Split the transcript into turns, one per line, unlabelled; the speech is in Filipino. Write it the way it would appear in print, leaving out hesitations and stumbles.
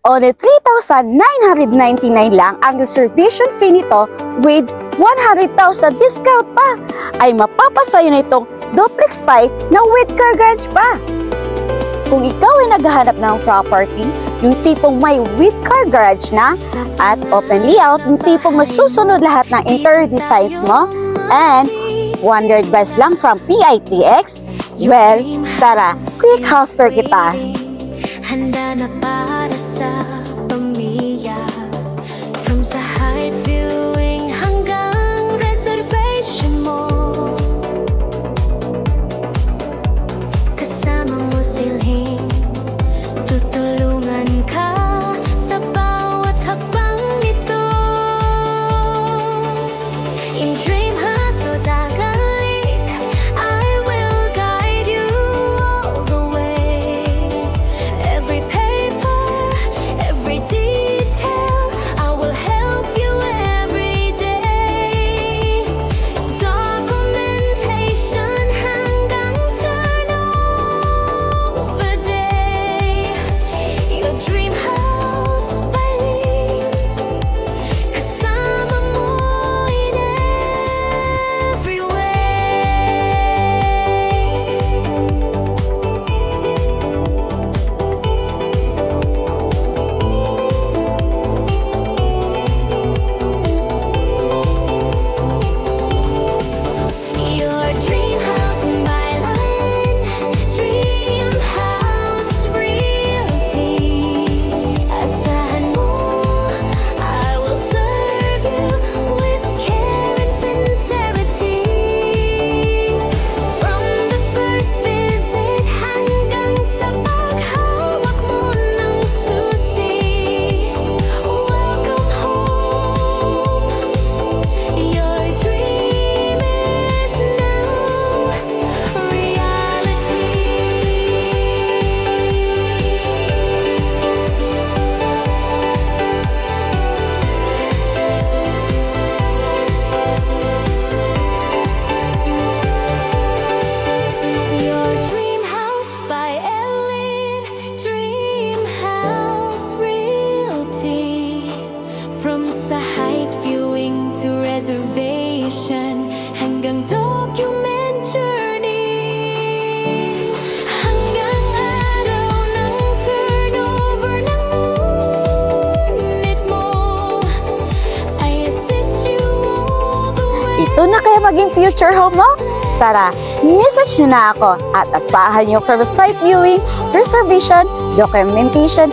Only 3,999 lang ang reservation fee nito with 100,000 discount pa. Ay mapapasayo na itong duplex type na with car garage pa. Kung ikaw ay naghahanap ng property, yung tipong may with car garage na at open layout, yung tipong masusunod lahat ng interior designs mo and wondered best lang from PITX, well, tara, quick house tour kita.
Handa na para sa pamilya. From sa height viewing hanggang reservation mo, kasama mo silhing tutulungan ka sa bawat hakbang nito. In dream house o Dagalik, I will guide you all the way. Every paper, every detail, I will help you every day. Documentation hanggang turnover day. Your dream house by Lynn, kasama mo in every Your dream house by Lynn, Dream House Realty. Asahan mo, I will serve you with care and sincerity. From the first visit hanggang sa paghawak mo ng susi. Welcome home. Your dream is now reality. Your dream house by Ellen, Dream House Realty. From sa height viewing to reservation hanggang document journey. Hanggang araw ng turnover ng unit mo, I assist you all the way.
Ito na kaya maging future home mo? Tara, message nyo na ako at asahan nyo from site viewing, reservation, documentation,